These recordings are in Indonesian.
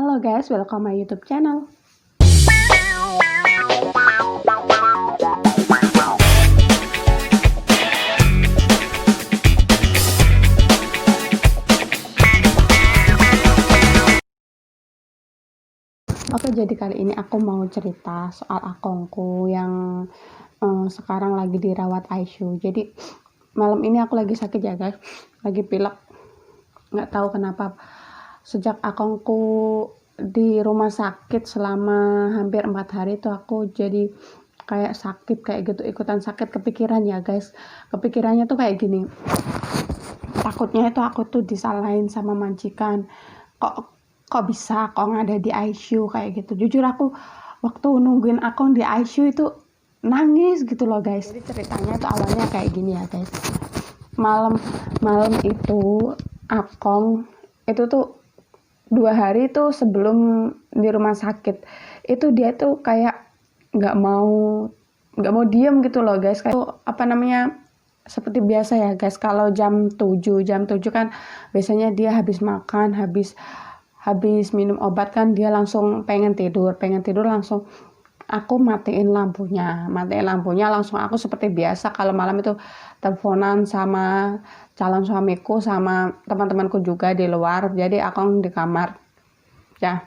Halo guys, welcome my YouTube channel. Oke, jadi kali ini aku mau cerita soal akongku yang sekarang lagi dirawat ICU. Jadi malam ini aku lagi sakit ya guys, lagi pilek. Nggak tahu kenapa sejak akongku di rumah sakit selama hampir 4 hari itu aku jadi kayak sakit kayak gitu, ikutan sakit kepikiran ya guys. Kepikirannya tuh kayak gini, takutnya itu aku tuh disalahin sama majikan, kok bisa kok ada di ICU kayak gitu. Jujur aku waktu nungguin akong di ICU itu nangis gitu loh guys. Jadi ceritanya tuh awalnya kayak gini ya guys, malam itu akong itu tuh 2 hari tuh sebelum di rumah sakit itu dia tuh kayak nggak mau diem gitu loh guys. Kayak apa namanya, seperti biasa ya guys, kalau jam 7 kan biasanya dia habis makan, habis minum obat kan dia langsung pengen tidur langsung aku matiin lampunya langsung. Aku seperti biasa kalau malam itu teleponan sama calon suamiku sama teman-temanku juga di luar, jadi aku di kamar ya.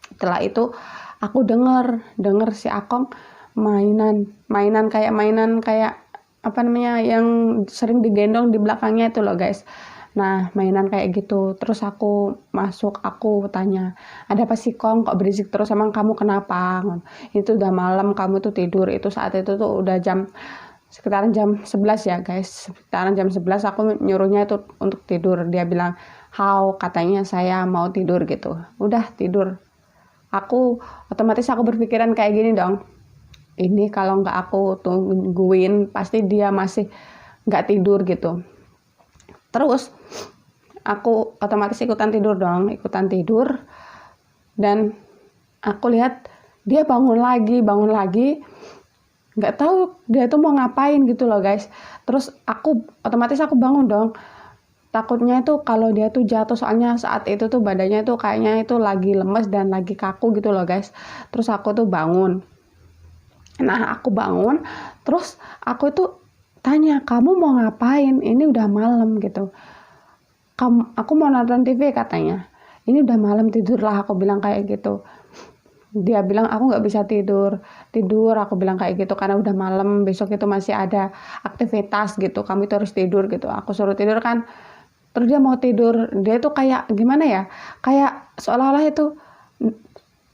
Setelah itu aku denger si Akong mainan kayak apa namanya yang sering digendong di belakangnya itu loh guys. Nah, mainan kayak gitu. Terus aku masuk, aku tanya, ada apa sih Kong, kok berisik terus, emang kamu kenapa? Itu udah malam, kamu tuh tidur. Itu saat itu tuh udah sekitaran jam 11 ya guys. Sekitaran jam 11 aku nyuruhnya itu untuk tidur. Dia bilang, how, katanya saya mau tidur gitu. Udah tidur. Otomatis aku berpikiran kayak gini dong. Ini kalau nggak aku tungguin, pasti dia masih nggak tidur gitu. Terus aku otomatis ikutan tidur dan aku lihat dia bangun lagi, nggak tahu dia tuh mau ngapain gitu loh guys. Terus otomatis aku bangun dong, takutnya itu kalau dia tuh jatuh, soalnya saat itu tuh badannya tuh kayaknya itu lagi lemes dan lagi kaku gitu loh guys. Terus aku tuh bangun, nah aku bangun, terus aku tuh tanya, kamu mau ngapain, ini udah malam gitu. Aku mau nonton TV katanya, ini udah malam, tidurlah, aku bilang kayak gitu. Dia bilang aku nggak bisa tidur, aku bilang kayak gitu, karena udah malam, besok itu masih ada aktivitas gitu, kamu itu harus tidur gitu. Aku suruh tidur kan, terus dia mau tidur, dia tuh kayak gimana ya, kayak seolah-olah itu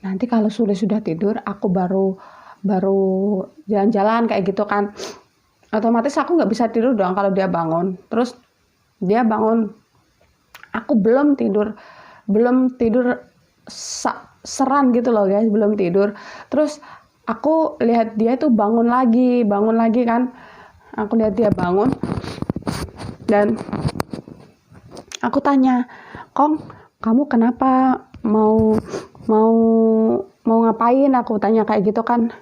nanti kalau sudah tidur aku baru jalan-jalan kayak gitu kan. Otomatis aku nggak bisa tidur dong kalau dia bangun. Terus dia bangun, aku belum tidur seran gitu loh guys, belum tidur. Terus aku lihat dia tuh bangun lagi kan. Aku lihat dia bangun dan aku tanya, Kong, kamu kenapa, mau ngapain, aku tanya kayak gitu kan.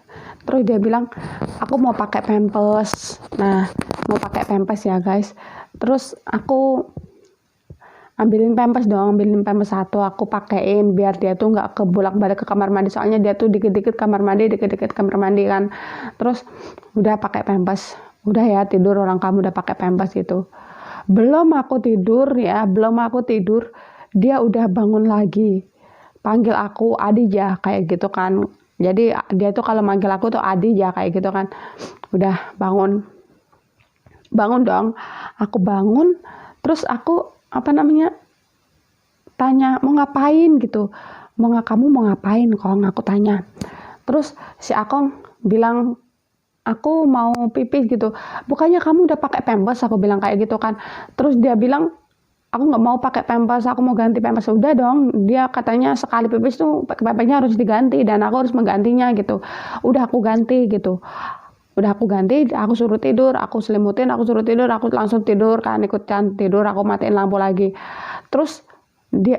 Terus dia bilang, aku mau pakai pampers. Nah, mau pakai pampers ya guys. Terus aku ambilin pampers satu, aku pakein biar dia tuh nggak kebolak-balik ke kamar mandi, soalnya dia tuh dikit-dikit kamar mandi kan. Terus udah pakai pampers, udah ya tidur, orang kamu udah pakai pampers gitu. Belum aku tidur, dia udah bangun lagi, panggil aku Adija kayak gitu kan. Jadi dia tuh kalau manggil aku tuh Adija kayak gitu kan. Udah bangun dong, aku bangun. Terus aku tanya, mau ngapain gitu, kamu mau ngapain Kong, aku tanya. Terus si Akong bilang, aku mau pipis gitu. Bukannya kamu udah pakai pampers, aku bilang kayak gitu kan. Terus dia bilang, aku nggak mau pakai pampers, aku mau ganti pampers. Udah dong, dia katanya sekali pipis tuh pampasnya harus diganti dan aku harus menggantinya gitu. Udah aku ganti, aku suruh tidur, aku selimutin, aku suruh tidur, aku langsung tidur kan, ikutan tidur, aku matiin lampu lagi. Terus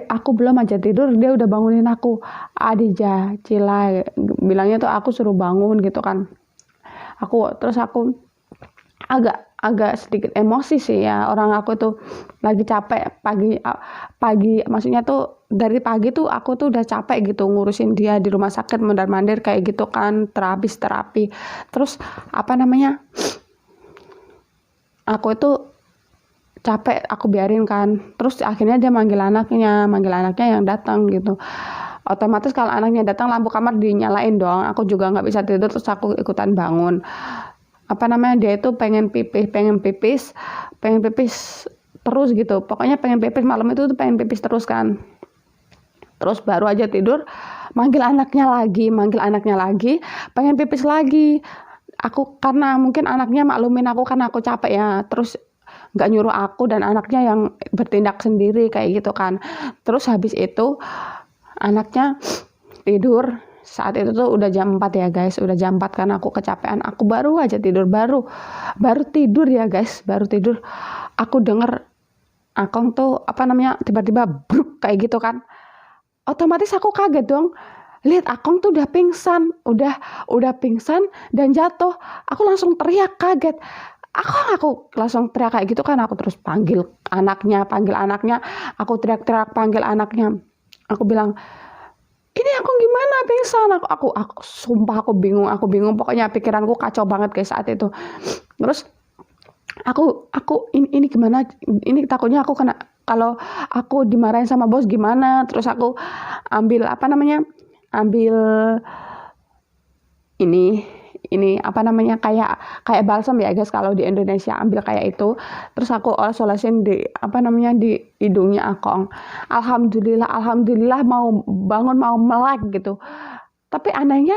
aku belum aja tidur, dia udah bangunin aku, Adija, Cila, bilangnya tuh aku suruh bangun gitu kan. Terus aku agak sedikit emosi sih ya, orang aku tuh lagi capek pagi, maksudnya tuh dari pagi tuh aku tuh udah capek gitu ngurusin dia di rumah sakit mondar-mandir kayak gitu kan, terapi. Terus apa namanya, aku itu capek, aku biarin kan. Terus akhirnya dia manggil anaknya yang datang gitu. Otomatis kalau anaknya datang lampu kamar dinyalain dong. Aku juga nggak bisa tidur, terus aku ikutan bangun. Apa namanya, dia itu pengen pipis terus gitu. Pokoknya pengen pipis malam itu tuh pengen pipis terus kan. Terus baru aja tidur, manggil anaknya lagi, pengen pipis lagi. Aku karena mungkin anaknya maklumin aku karena aku capek ya, terus nggak nyuruh aku dan anaknya yang bertindak sendiri kayak gitu kan. Terus habis itu anaknya tidur. Saat itu tuh udah jam 4 ya guys, udah jam 4 karena aku kecapean. Aku baru aja tidur, baru tidur ya guys, baru tidur. Aku denger Akong tuh apa namanya tiba-tiba bruk kayak gitu kan. Otomatis aku kaget dong. Lihat Akong tuh udah pingsan dan jatuh. Aku langsung teriak kaget. Aku langsung teriak kayak gitu kan. Aku terus panggil anaknya. Aku teriak-teriak panggil anaknya. Aku bilang, ini aku gimana pingsan? Aku sumpah aku bingung. Pokoknya pikiranku kacau banget guys saat itu. Terus aku ini gimana? Ini takutnya aku kena, kalau aku dimarahin sama bos gimana. Terus aku ambil ambil ini apa namanya, kayak balsam ya guys kalau di Indonesia, ambil kayak itu. Terus aku oles-olesin di di hidungnya Akong. Alhamdulillah mau bangun, mau melek gitu. Tapi anehnya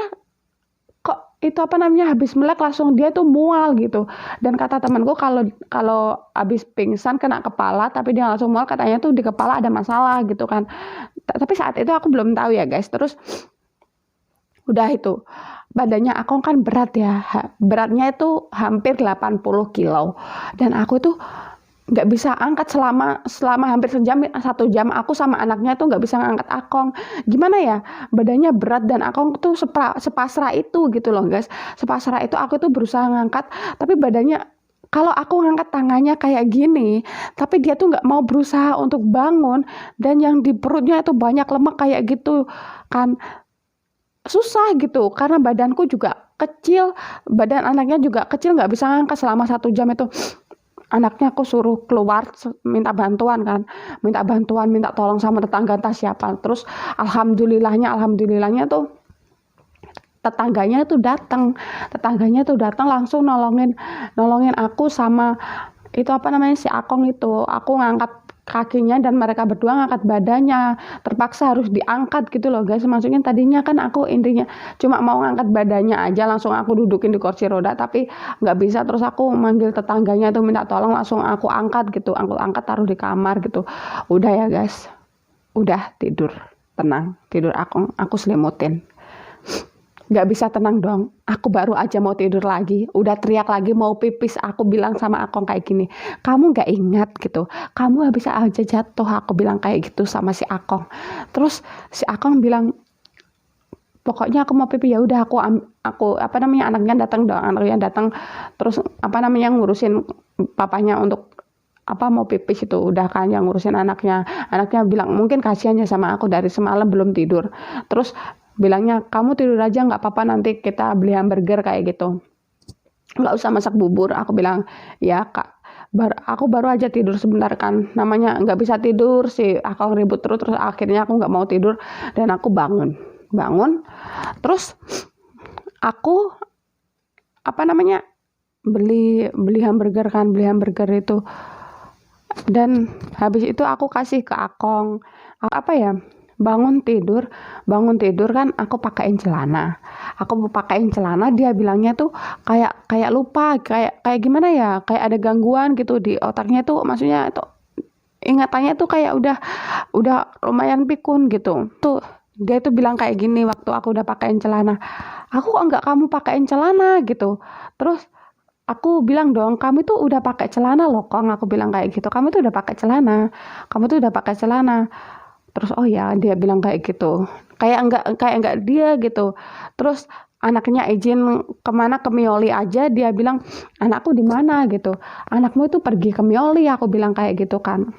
kok itu habis melek langsung dia tuh mual gitu. Dan kata temanku kalau habis pingsan kena kepala tapi dia langsung mual, katanya tuh di kepala ada masalah gitu kan. Tapi saat itu aku belum tahu ya guys. Terus udah itu, badannya Akong kan berat ya, beratnya itu hampir 80 kilo. Dan aku tuh nggak bisa angkat selama hampir 1 jam aku sama anaknya tuh nggak bisa ngangkat Akong. Gimana ya, badannya berat dan Akong tuh sepasrah itu gitu loh guys. Sepasrah itu aku tuh berusaha ngangkat, tapi badannya, kalau aku ngangkat tangannya kayak gini, tapi dia tuh nggak mau berusaha untuk bangun, dan yang di perutnya itu banyak lemak kayak gitu kan. Susah gitu karena badanku juga kecil, badan anaknya juga kecil, nggak bisa ngangkat selama 1 jam itu. Anaknya aku suruh keluar minta bantuan kan, minta tolong sama tetangga entah siapa. Terus alhamdulillahnya tuh tetangganya tuh datang langsung nolongin aku sama itu si Akong itu. Aku ngangkat kakinya dan mereka berdua ngangkat badannya, terpaksa harus diangkat gitu loh guys. Maksudnya tadinya kan aku intinya cuma mau ngangkat badannya aja, langsung aku dudukin di kursi roda, tapi nggak bisa. Terus aku manggil tetangganya tuh minta tolong, langsung aku angkat gitu, aku angkat taruh di kamar gitu. Udah ya guys, udah tidur tenang, tidur aku selimutin. Nggak bisa tenang dong, aku baru aja mau tidur lagi, udah teriak lagi mau pipis. Aku bilang sama Akong kayak gini, kamu nggak ingat gitu, kamu bisa aja jatuh, aku bilang kayak gitu sama si Akong. Terus si Akong bilang, pokoknya aku mau pipi. Ya udah, aku anaknya datang terus ngurusin papanya untuk mau pipis itu. Udah kan yang ngurusin anaknya bilang mungkin kasihannya sama aku dari semalam belum tidur. Terus bilangnya, kamu tidur aja nggak apa-apa, nanti kita beli hamburger kayak gitu, nggak usah masak bubur. Aku bilang, ya kak, aku baru aja tidur sebentar kan, namanya nggak bisa tidur sih, aku ribut terus akhirnya aku nggak mau tidur dan aku bangun. Terus aku beli hamburger itu, dan habis itu aku kasih ke Akong. Bangun tidur kan aku pakaiin celana. Dia bilangnya tuh kayak lupa, kayak gimana ya, kayak ada gangguan gitu di otaknya tuh, maksudnya itu ingatannya tuh kayak udah lumayan pikun gitu. Tuh dia tuh bilang kayak gini waktu aku udah pakaiin celana, aku kok enggak kamu pakaiin celana gitu. Terus aku bilang dong, kamu tuh udah pakai celana loh Kong, aku bilang kayak gitu, kamu tuh udah pakai celana. Terus oh ya, dia bilang kayak gitu, kayak enggak dia gitu. Terus anaknya izin kemana, ke Mioli aja. Dia bilang, anakku di mana gitu, anakmu itu pergi ke Mioli, aku bilang kayak gitu kan.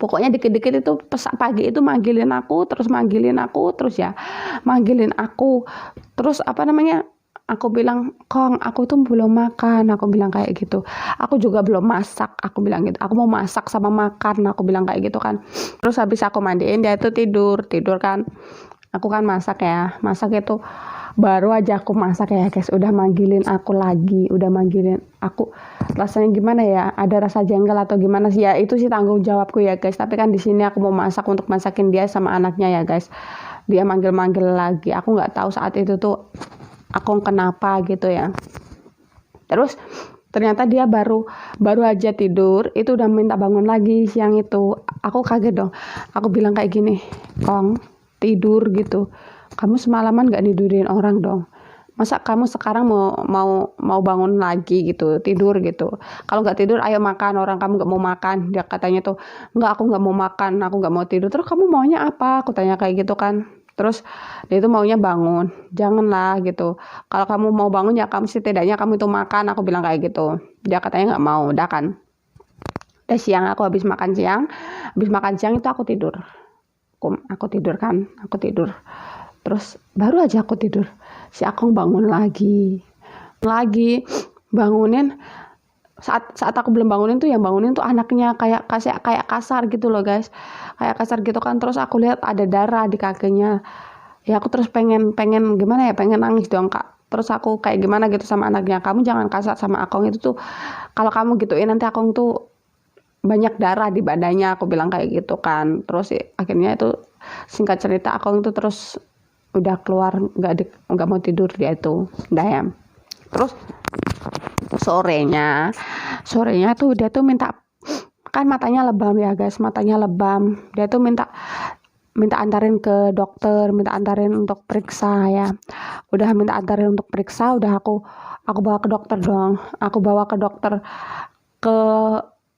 Pokoknya dikit-dikit itu pagi itu manggilin aku terus ya, manggilin aku terus apa namanya, aku bilang, "Kong, aku tuh belum makan," aku bilang kayak gitu. "Aku juga belum masak," aku bilang gitu. "Aku mau masak sama makan," aku bilang kayak gitu kan. Terus habis aku mandiin dia itu tidur kan. Aku kan masak itu baru aja aku masak ya guys, udah manggilin aku lagi, udah manggilin aku. Rasanya gimana ya? Ada rasa jengkel atau gimana sih ya? Itu sih tanggung jawabku ya guys. Tapi kan di sini aku mau masak untuk masakin dia sama anaknya ya guys. Dia manggil-manggil lagi. Aku nggak tahu saat itu tuh aku kenapa gitu ya. Terus ternyata dia baru aja tidur, itu udah minta bangun lagi siang itu. Aku kaget dong. Aku bilang kayak gini, "Kong, tidur gitu. Kamu semalaman gak nidurin orang dong. Masa kamu sekarang mau bangun lagi gitu, tidur gitu. Kalau nggak tidur, ayo makan. Orang kamu nggak mau makan." Dia katanya tuh, "Nggak, aku nggak mau makan, aku nggak mau tidur." "Terus kamu maunya apa?" Aku tanya kayak gitu kan. Terus dia itu maunya bangun. "Janganlah gitu. Kalau kamu mau bangun ya kamu setidaknya kamu itu makan," aku bilang kayak gitu. Dia katanya nggak mau, udah kan. Udah siang, aku habis makan siang itu aku tidur. Aku tidur kan, aku tidur. Terus baru aja aku tidur, si Akong bangun lagi bangunin. Saat aku belum bangunin tuh, yang bangunin tuh anaknya, kayak kasar gitu loh guys, kayak kasar gitu kan. Terus aku lihat ada darah di kakinya. Ya aku terus pengen gimana ya, pengen nangis dong kak. Terus aku kayak gimana gitu sama anaknya, "Kamu jangan kasar sama Akong, itu tuh kalau kamu gituin nanti Akong tuh banyak darah di badannya," aku bilang kayak gitu kan. Terus akhirnya itu singkat cerita Akong itu terus udah keluar, nggak mau tidur dia itu, udah ya. Terus sorenya tuh dia tuh minta, kan matanya lebam ya guys, dia tuh minta antarin ke dokter, minta antarin untuk periksa ya. Udah minta antarin untuk periksa, udah aku bawa ke dokter dong. Aku bawa ke dokter ke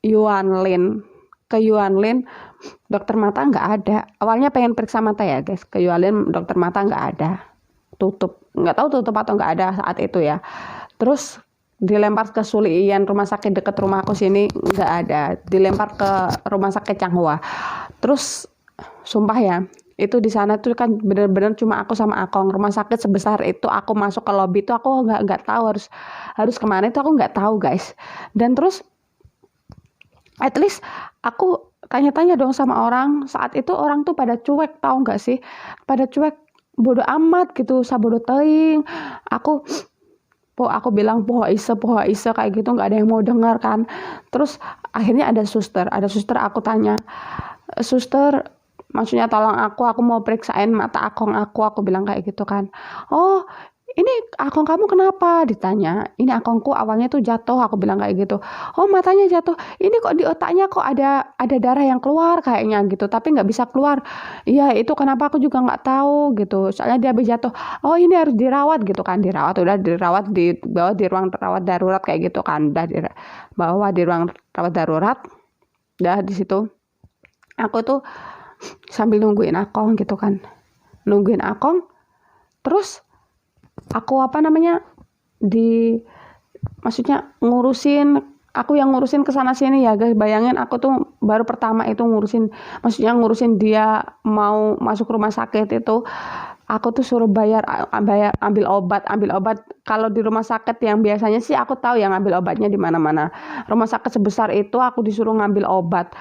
Yuan Lin. Dokter mata nggak ada. Awalnya pengen periksa mata ya guys, ke Yuan Lin, dokter mata nggak ada, tutup. Nggak tahu tutup atau nggak ada saat itu ya. Terus dilempar ke Sulian, rumah sakit deket rumah aku sini, nggak ada. Dilempar ke rumah sakit Changhua. Terus sumpah ya, itu di sana tuh kan bener-bener cuma aku sama Akong. Rumah sakit sebesar itu, aku masuk ke lobi itu aku nggak tahu harus kemana, itu aku nggak tahu guys. Dan terus at least aku tanya-tanya dong sama orang. Saat itu orang tuh pada cuek, tahu nggak sih, pada cuek, bodoh amat gitu, sabodo teing. Aku bilang poho ise kayak gitu, nggak ada yang mau dengar kan. Terus akhirnya ada suster, aku tanya, "Suster, maksudnya tolong aku mau periksain mata Akong aku bilang kayak gitu kan. "Oh, ini Akong kamu kenapa?" ditanya. "Ini Akongku awalnya tuh jatuh," aku bilang kayak gitu. "Oh, matanya jatuh. Ini kok di otaknya kok ada darah yang keluar kayaknya gitu, tapi nggak bisa keluar." "Iya, itu kenapa aku juga nggak tahu gitu. Soalnya dia habis jatuh." "Oh, ini harus dirawat," gitu kan. Udah dirawat, dibawa di ruang rawat darurat kayak gitu kan. Udah dibawa di ruang rawat darurat. Udah di situ aku tuh sambil nungguin Akong gitu kan. Terus aku maksudnya aku yang ngurusin kesana sini ya guys. Bayangin aku tuh baru pertama itu ngurusin dia mau masuk rumah sakit itu. Aku tuh suruh bayar ambil obat. Kalau di rumah sakit yang biasanya sih aku tahu yang ngambil obatnya di mana-mana. Rumah sakit sebesar itu aku disuruh ngambil obat,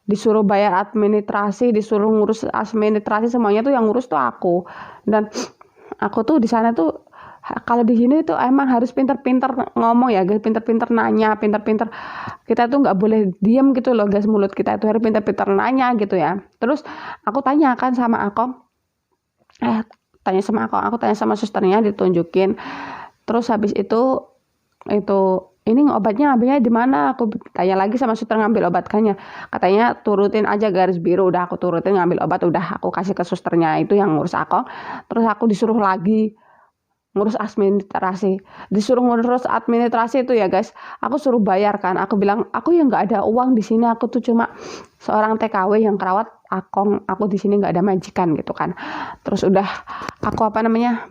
disuruh bayar administrasi, disuruh ngurus administrasi, semuanya tuh yang ngurus tuh aku. Dan aku tuh di sana tuh, kalau di sini tuh emang harus pinter-pinter ngomong ya guys, pinter-pinter nanya, pinter-pinter, kita tuh nggak boleh diem gitu loh guys, mulut kita itu harus pinter-pinter nanya gitu ya. Terus aku tanya sama Akong, aku tanya sama susternya, ditunjukin. Terus habis itu ini obatnya ambilnya di mana? Aku tanya lagi sama suster ngambil obatnya. Katanya turutin aja garis biru. Udah aku turutin ngambil obat, udah aku kasih ke susternya itu yang ngurus Akong. Terus aku disuruh lagi ngurus administrasi. Itu ya guys. Aku suruh bayar kan. Aku bilang, "Aku yang nggak ada uang di sini. Aku tuh cuma seorang TKW yang kerawat. Akong, aku di sini nggak ada majikan gitu kan. Terus udah aku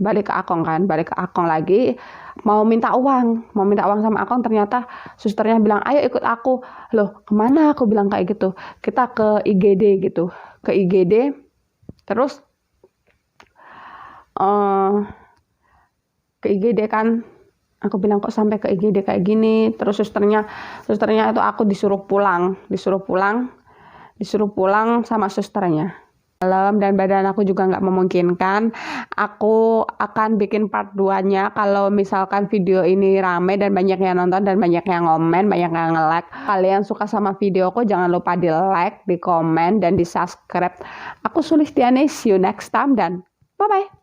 balik ke Akong lagi, mau minta uang sama Akong, ternyata susternya bilang ayo ikut aku. Loh kemana, aku bilang kayak gitu, kita ke IGD gitu, ke IGD. Terus ke IGD kan, aku bilang kok sampai ke IGD kayak gini. Terus susternya itu aku disuruh pulang sama susternya. Dan badan aku juga nggak memungkinkan. Aku akan bikin part 2-nya kalau misalkan video ini rame dan banyak yang nonton dan banyak yang komen, banyak yang nge-like. Kalian suka sama videoku, jangan lupa di like, di komen, dan di subscribe. Aku Sulistiani, see you next time dan bye-bye.